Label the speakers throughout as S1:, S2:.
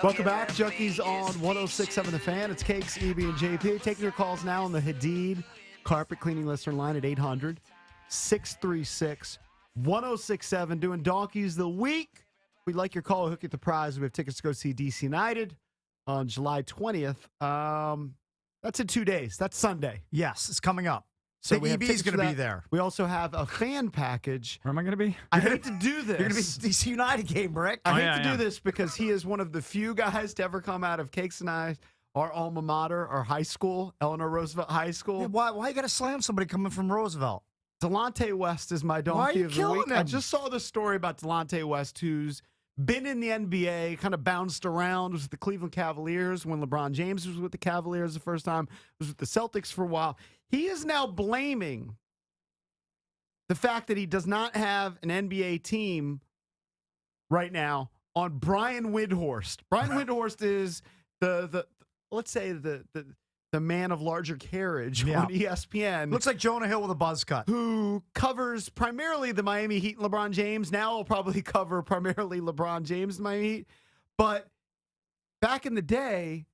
S1: Welcome back, Junkies on 106.7 The Fan. It's Cakes, EB, and JP. Taking your calls now on the Hadid Carpet Cleaning Listener line at 800-636-1067. Doing Donkeys the Week. We'd like your call. Hook you at the prize. We have tickets to go see DC United on July 20th. That's in 2 days. That's Sunday.
S2: Yes, it's coming up. So
S1: we have
S2: EB's
S1: tickets
S2: going to
S1: for
S2: be
S1: that.
S2: there.
S1: We also have a fan package.
S3: Where am I going to be?
S1: I hate to do this.
S2: You're going to be at the DC United game, Rick.
S1: I hate to do this because he is one of the few guys to ever come out of Cakes and I, our alma mater, our high school, Eleanor Roosevelt High School.
S2: Yeah, why you got to slam somebody coming from Roosevelt?
S1: Delonte West is my donkey
S2: Why are you
S1: of the
S2: killing
S1: week.
S2: him?
S1: I just saw this story about Delonte West, who's been in the NBA, kind of bounced around, was with the Cleveland Cavaliers when LeBron James was with the Cavaliers the first time, was with the Celtics for a while. He is now blaming the fact that he does not have an NBA team right now on Brian Windhorst. Brian Windhorst is the let's say the man of larger carriage on ESPN.
S2: Looks like Jonah Hill with a buzz cut.
S1: Who covers primarily the Miami Heat and LeBron James. Now he'll probably cover primarily LeBron James and Miami Heat. But back in the day,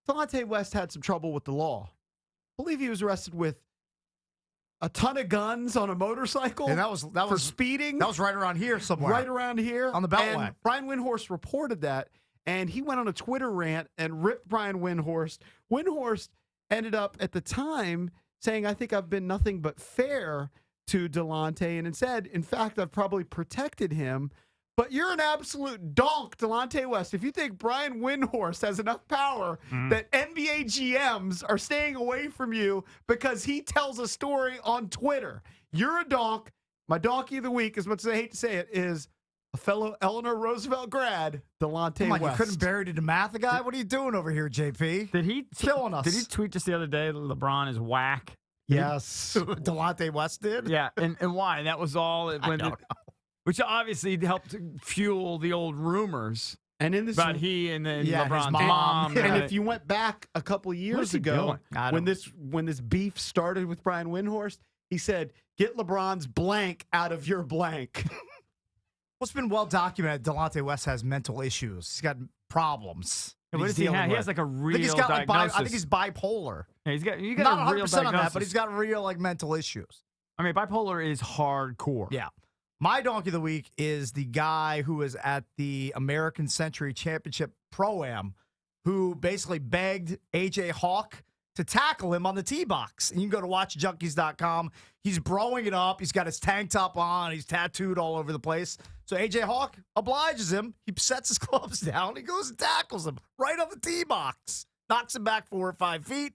S1: Delonte West had some trouble with the law. I believe he was arrested with a ton of guns on a motorcycle.
S2: And that was
S1: for speeding.
S2: That was right around here somewhere.
S1: Right around here.
S2: On the Beltway.
S1: And Brian Windhorst reported that, and he went on a Twitter rant and ripped Brian Windhorst. Windhorst ended up at the time saying, I think I've been nothing but fair to Delonte, and instead, in fact, I've probably protected him. But you're an absolute donk, Delonte West. If you think Brian Windhorst has enough power that NBA GMs are staying away from you because he tells a story on Twitter, you're a donk. My donkey of the week, as much as I hate to say it, is a fellow Eleanor Roosevelt grad, Delonte
S2: Come on,
S1: West.
S2: you couldn't bury the math guy? What are you doing over here, JP?
S3: Did he
S2: Killing us.
S3: Did he tweet just the other day that LeBron is whack?
S1: Yes.
S2: Delonte West did?
S3: Yeah, and why? And that was all.
S2: I don't know.
S3: Which obviously helped fuel the old rumors
S1: And in this,
S3: about he and then
S2: Yeah, his
S3: LeBron's
S2: mom.
S3: mom.
S1: and if you went back a couple years
S3: he
S1: ago,
S2: doing?
S1: when this beef started with Brian Windhorst, he said, "Get LeBron's blank out of your blank."
S2: Well, it's been well documented. Delonte West has mental issues. He's got problems.
S3: what
S2: he's
S3: does he
S2: dealing
S3: have? He
S2: with.
S3: has like a
S2: I think
S3: real
S2: he's got
S3: diagnosis.
S2: I think he's bipolar.
S3: Yeah, you got
S2: Not
S3: a real
S2: 100% on that,
S3: diagnosis.
S2: but he's got real mental issues.
S3: I mean, bipolar is hardcore.
S2: Yeah. My donkey of the week is the guy who was at the American Century Championship Pro-Am who basically begged A.J. Hawk to tackle him on the tee box. And you can go to watchjunkies.com. He's broing it up. He's got his tank top on. He's tattooed all over the place. So A.J. Hawk obliges him. He sets his gloves down. He goes and tackles him right on the tee box. Knocks him back 4 or 5 feet.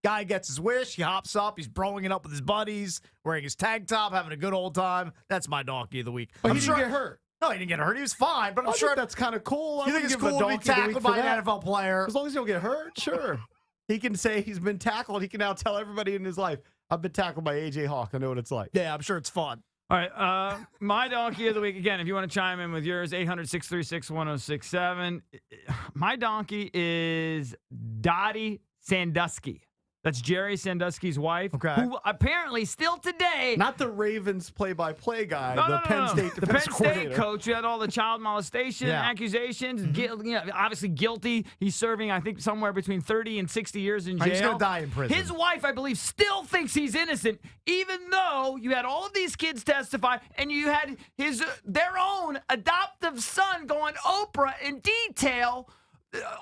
S2: Guy gets his wish. He hops up. He's broing it up with his buddies, wearing his tank top, having a good old time. That's my donkey of the week.
S1: But
S2: I'm
S1: he didn't get hurt.
S2: No, he didn't get hurt. He was fine, but I'm
S1: I
S2: sure
S1: think that's kind of cool.
S2: you think it's cool to be tackled by an NFL player.
S1: As long as you don't get hurt, sure. He can say he's been tackled. He can now tell everybody in his life, I've been tackled by A.J. Hawk. I know what it's like.
S2: Yeah, I'm sure it's fun.
S3: All right, my donkey of the week, again, if you want to chime in with yours, 800-636-1067. My donkey is Dottie Sandusky. That's Jerry Sandusky's wife, who apparently still today...
S1: Not the Ravens play-by-play guy,
S3: No,
S1: the
S3: no,
S1: Penn
S3: no.
S1: State
S3: The
S1: defense
S3: Penn
S1: coordinator.
S3: State coach who had all the child molestation accusations, obviously guilty. He's serving, I think, somewhere between 30 and 60 years in jail.
S2: He's going to die in prison.
S3: His wife, I believe, still thinks he's innocent, even though you had all of these kids testify and you had their own adoptive son go on Oprah in detail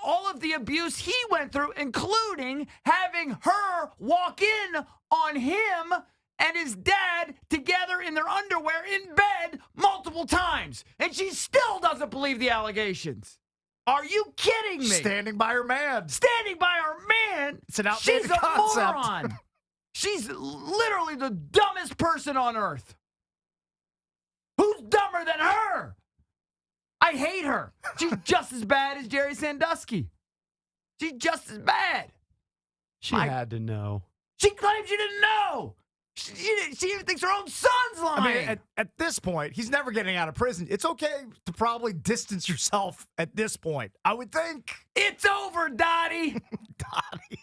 S3: all of the abuse he went through, including having her walk in on him and his dad together in their underwear in bed multiple times. And she still doesn't believe the allegations. Are you kidding me?
S2: Standing by her man.
S3: Standing by her man?
S2: It's an outdated
S3: She's a
S2: concept.
S3: moron. She's literally the dumbest person on earth. Who's dumber than her? I hate her. She's just as bad as Jerry Sandusky. She's just as bad.
S1: She had to know.
S3: She claims she didn't know. She even thinks her own son's lying.
S2: I mean, at this point, he's never getting out of prison. It's okay to probably distance yourself at this point, I would think.
S3: It's over, Dottie.
S2: Dottie.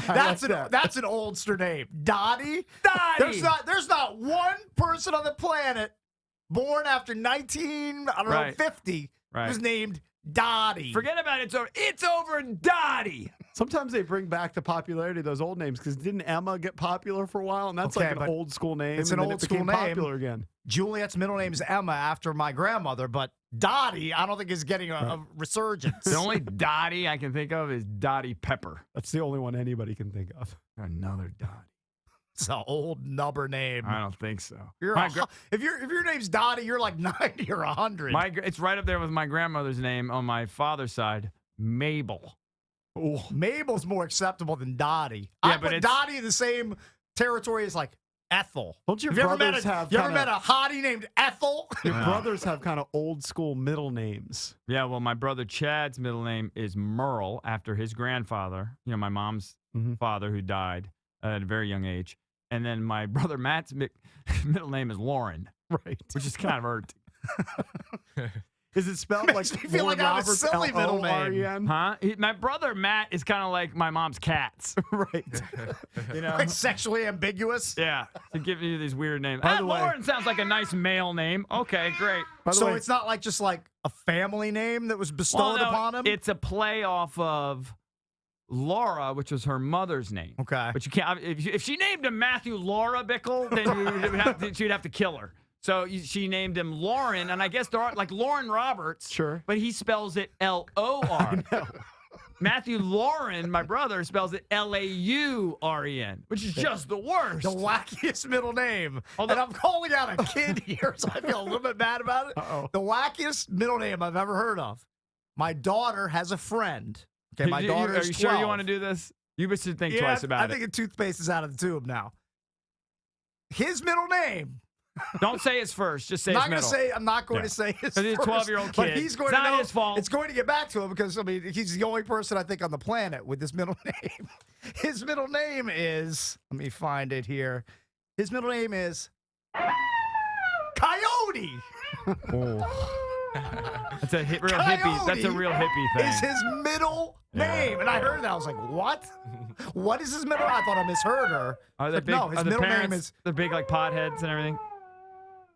S2: That's an oldster name. Dottie?
S3: Dottie.
S2: There's not one person on the planet born after 50 who's named Dottie.
S3: Forget about it. It's over Dottie.
S1: Sometimes they bring back the popularity of those old names because didn't Emma get popular for a while? And that's
S2: Okay,
S1: like an
S2: but
S1: old school name.
S2: it's an
S1: and then
S2: old
S1: it became
S2: school name.
S1: popular again.
S2: Juliet's middle name is Emma after my grandmother, but Dottie, I don't think is getting a resurgence.
S3: The only Dottie I can think of is Dottie Pepper.
S1: That's the only one anybody can think of.
S3: Another Dottie.
S2: It's an old nubber name.
S3: I don't think so.
S2: If your name's Dottie, you're like 90 or 100.
S3: It's right up there with my grandmother's name on my father's side, Mabel.
S2: Oh, Mabel's more acceptable than Dottie.
S3: Yeah,
S2: I
S3: but
S2: put Dottie in the same territory as like Ethel.
S1: Don't your
S2: Have you ever
S1: brothers
S2: met
S1: have
S2: you ever
S1: kinda-
S2: met a hottie named Ethel?
S1: Your brothers have kind of old school middle names.
S3: Yeah, well, my brother Chad's middle name is Merle after his grandfather, my mom's father who died at a very young age. And then my brother Matt's middle name is Lauren,
S1: Right.
S3: which is kind of hurt.
S1: Is it spelled like
S2: Makes me feel
S1: Lauren
S2: like I have a
S1: Roberts,
S2: silly middle name.
S1: L-O-R-E-N?
S3: Huh? My brother Matt is kind of like my mom's cats.
S1: Right.
S3: You know?
S2: Like sexually ambiguous.
S3: Yeah. To give you these weird names.
S1: By the way-
S3: Lauren sounds like a nice male name. Okay, great.
S1: By the
S2: So
S1: way,
S2: it's not like just like a family name that was bestowed
S3: no,
S2: upon him?
S3: It's a play off of Laura, which was her mother's name.
S2: Okay.
S3: But you can't. If she named him Matthew Laura Bickle, then she'd have to kill her. So she named him Lauren, and I guess there are like Lauren Roberts.
S1: Sure.
S3: But he spells it L-O-R. Matthew Lauren, my brother, spells it L-A-U-R-E-N, which is just the worst.
S2: the wackiest middle name.
S3: Although-
S2: And I'm calling out a kid here, so I feel a little bit bad about it.
S1: Uh-oh.
S2: The wackiest middle name I've ever heard of. My daughter has a friend. Okay, my daughter
S3: Are
S2: is
S3: you
S2: 12.
S3: sure you want to do this? You should think twice about
S2: I
S3: it.
S2: think a toothpaste is out of the tube now. His middle name.
S3: Don't say his first. Just say
S2: I'm
S3: his
S2: not
S3: middle.
S2: going to say. I'm not going
S3: Yeah.
S2: to say his.
S3: 'Cause he's a
S2: first,
S3: 12-year-old
S2: But
S3: kid.
S2: he's going
S3: It's
S2: to
S3: not
S2: know.
S3: his fault.
S2: It's going to get back to him because he's the only person I think on the planet with this middle name. His middle name is. Let me find it here. His middle name is Coyote.
S3: That's a real hippie. That's a
S2: Coyote
S3: real hippie thing.
S2: Is his middle name? And I heard that. I was like, what? What is his middle? I thought I misheard her.
S3: Are they
S2: But
S3: big?
S2: no, his
S3: are the
S2: middle
S3: parents,
S2: name is.
S3: They're big like potheads and everything.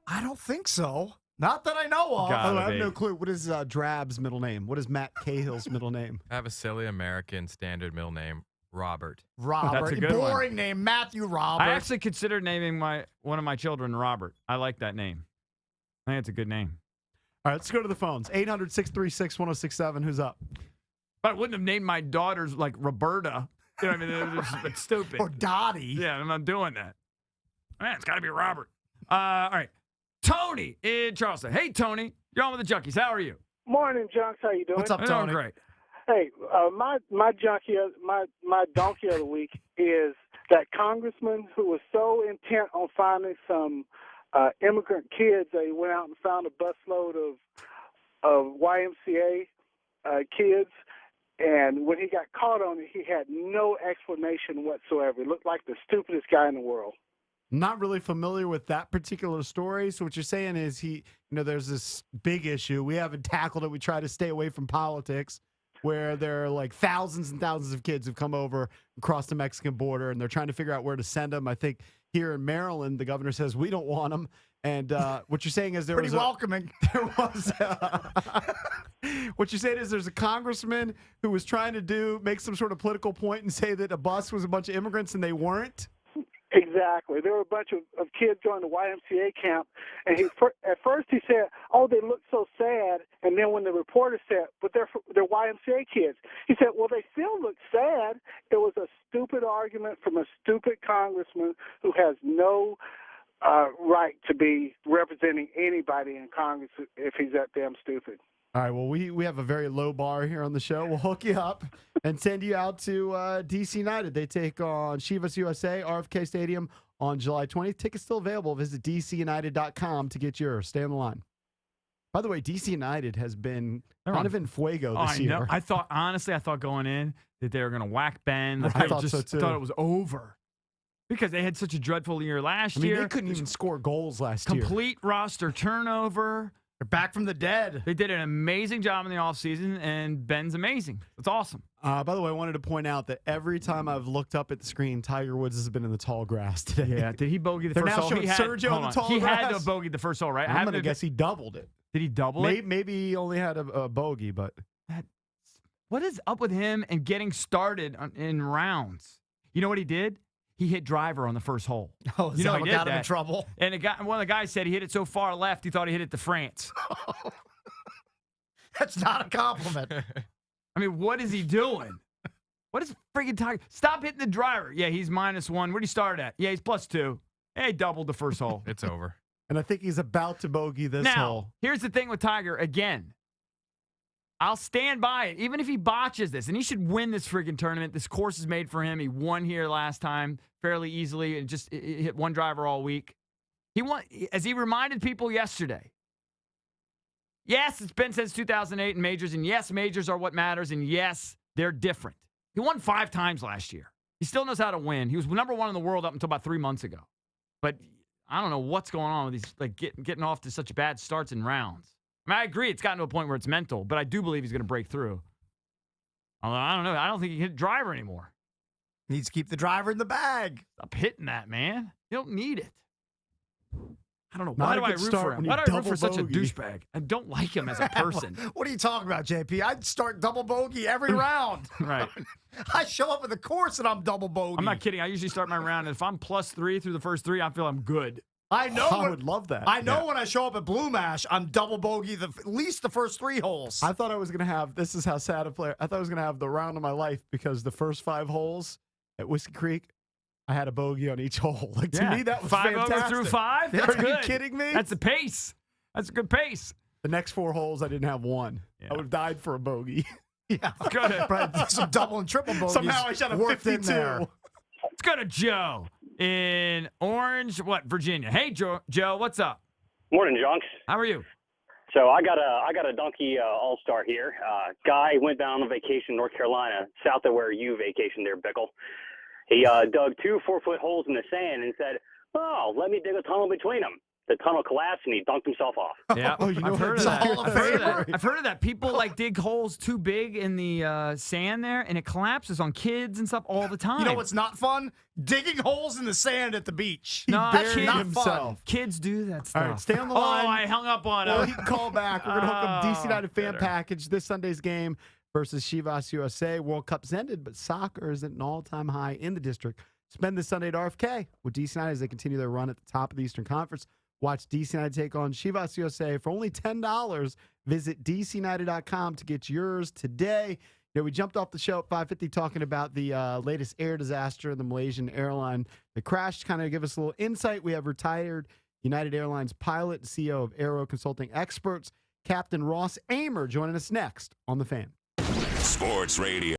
S2: I don't think so. Not that I know of.
S3: God.
S1: Oh, I have
S3: be.
S1: no clue. What is Drab's middle name? What is Matt Cahill's middle name?
S4: I have a silly American standard middle name, Robert.
S2: Robert.
S3: That's a good one.
S2: Boring name, Matthew Robert.
S3: I actually considered naming one of my children Robert. I like that name. I think it's a good name.
S1: All right, let's go to the phones. 800-636-1067. Who's up?
S3: But I wouldn't have named my daughters like Roberta. You know what I mean? It's stupid.
S2: Or Dottie.
S3: Yeah, I'm not doing that. Man, it's got to be Robert. All right. Tony in Charleston. Hey, Tony. You're on with the Junkies. How are you?
S5: Morning, Junks. How you doing?
S2: What's up,
S3: I'm doing
S2: Tony?
S3: great.
S5: Hey, my donkey of the week is that congressman who was so intent on finding some immigrant kids that he went out and found a busload of YMCA kids, and when he got caught on it, he had no explanation whatsoever. He looked like the stupidest guy in the world.
S1: Not really familiar with that particular story. So what you're saying is there's this big issue. We haven't tackled it. We try to stay away from politics, where there are like thousands and thousands of kids who've come over across the Mexican border, and they're trying to figure out where to send them. I think here in Maryland, the governor says we don't want them. And what you're saying is
S2: Pretty welcoming.
S1: there was what you're saying is there's a congressman who was trying to make some sort of political point and say that a bus was a bunch of immigrants and they weren't.
S5: Exactly. There were a bunch of kids going to YMCA camp, and at first he said, "Oh, they look so sad." And then when the reporter said, "But they're YMCA kids," he said, "Well, they still look sad." It was a stupid argument from a stupid congressman who has no right to be representing anybody in Congress if he's that damn stupid.
S1: All right, well, we have a very low bar here on the show. We'll hook you up and send you out to DC United. They take on Chivas USA, RFK Stadium on July 20th. Tickets still available. Visit DCUnited.com to get yours. Stay on the line. By the way, DC United has been kind of in fuego this year.
S3: Know. I thought going in that they were going to whack Ben.
S1: I thought so, too.
S3: I thought it was over because they had such a dreadful year last year.
S1: They couldn't even score goals last year.
S3: Complete roster turnover.
S2: They're back from the dead.
S3: They did an amazing job in the offseason, and Ben's amazing. It's awesome.
S1: By the way, I wanted to point out that every time I've looked up at the screen, Tiger Woods has been in the tall grass today.
S3: Yeah, did he bogey the
S1: They're
S3: first
S1: now
S3: hole?
S1: showing Sergio in the tall
S3: He had to
S1: grass.
S3: have bogeyed the first hole, right?
S1: I'm going to guess he doubled it.
S3: Did he double it?
S1: Maybe he only had a bogey, but
S3: What is up with him and getting started in rounds? You know what he did? He hit driver on the first hole.
S2: Oh, is
S3: You
S2: that
S3: know he
S2: what
S3: did
S2: got him in
S3: that.
S2: trouble?
S3: And one of the guys said he hit it so far left, he thought he hit it to France.
S2: That's not a compliment.
S3: I mean, what is he doing? What is freaking Tiger? Stop hitting the driver. Yeah, he's -1. Where'd he start at? Yeah, he's +2. Hey, doubled the first hole.
S4: It's over.
S1: and I think he's about to bogey this
S3: Now,
S1: hole.
S3: here's the thing with Tiger. Again, I'll stand by it. Even if he botches this, and he should win this freaking tournament. This course is made for him. He won here last time fairly easily and just hit one driver all week. He won, as he reminded people yesterday. Yes, it's been since 2008 in majors, and yes, majors are what matters, and yes, they're different. He won 5 times last year. He still knows how to win. He was #1 in the world up until about 3 months ago. But I don't know what's going on with these, like getting off to such bad starts in rounds. I mean, I agree it's gotten to a point where it's mental, but I do believe he's going to break through. Although, I don't know. I don't think he can hit driver anymore.
S2: Needs to keep the driver in the bag.
S3: Stop hitting that, man. You don't need it. I don't know.
S1: Not
S3: Why
S1: a
S3: do I
S1: good
S3: root
S1: start
S3: for him?
S1: when you
S3: Why do I root
S1: double
S3: for such a
S1: bogey.
S3: douchebag? I don't like him as a person.
S2: What are you talking about, JP? I'd start double bogey every round.
S3: Right.
S2: I show up at the course and I'm double bogey.
S3: I'm not kidding. I usually start my round, and if I'm +3 through the first 3, I feel I'm good.
S2: I know.
S1: I would love that.
S2: I know when I show up at Blue Mash, I'm double bogey at least the first 3 holes.
S1: I thought I was going to have, this is how sad a player, I thought I was going to have the round of my life because the first 5 holes at Whiskey Creek, I had a bogey on each hole. Like, to me, that was
S3: 5
S1: fantastic.
S3: over through 5? That's
S1: Are you
S3: good.
S1: kidding me?
S3: That's the pace. That's a good pace.
S1: The next 4 holes, I didn't have one.
S3: Yeah.
S1: I would have died for a bogey.
S2: yeah.
S3: Good.
S2: But some double and triple bogeys.
S1: Somehow I shot a
S2: worked in
S1: 52.
S2: there.
S3: Let's go to Joe in Orange, Virginia. Hey, Joe, what's up?
S6: Morning, Junks.
S3: How are you?
S6: So I got a donkey all-star here. Guy went down on vacation in North Carolina, south of where you vacation there, Bickle. He dug 2 4-foot holes in the sand and said, "Oh, let me dig a tunnel between them." The tunnel collapsed and he dunked himself off.
S3: Yeah,
S1: Oh, you know
S3: I've heard of
S1: what?
S3: that.
S2: Hall of
S3: I've heard of
S2: Famer.
S3: that. I've heard of that. People like dig holes too big in the sand there, and it collapses on kids and stuff all the time.
S2: You know what's not fun? Digging holes in the sand at the beach.
S3: No,
S2: That's
S3: buried
S2: not
S1: himself.
S2: fun.
S3: Kids do that stuff.
S1: All right, stay on the
S3: Oh,
S1: line.
S3: I hung up on
S1: Well,
S3: him.
S1: he can call back. We're going to hook up DC
S3: Oh,
S1: United fan
S3: better.
S1: package this Sunday's game versus Chivas USA. World Cup's ended, but soccer is at an all-time high in the district. Spend this Sunday at RFK with DC United as they continue their run at the top of the Eastern Conference. Watch DC United take on Chivas USA for only $10. Visit DCUnited.com to get yours today. You know, we jumped off the show at 5:50 talking about the latest air disaster in the Malaysian airline that crashed. Kind of give us a little insight. We have retired United Airlines pilot and CEO of Aero Consulting Experts, Captain Ross Amer, joining us next on The Fan.
S7: Sports Radio.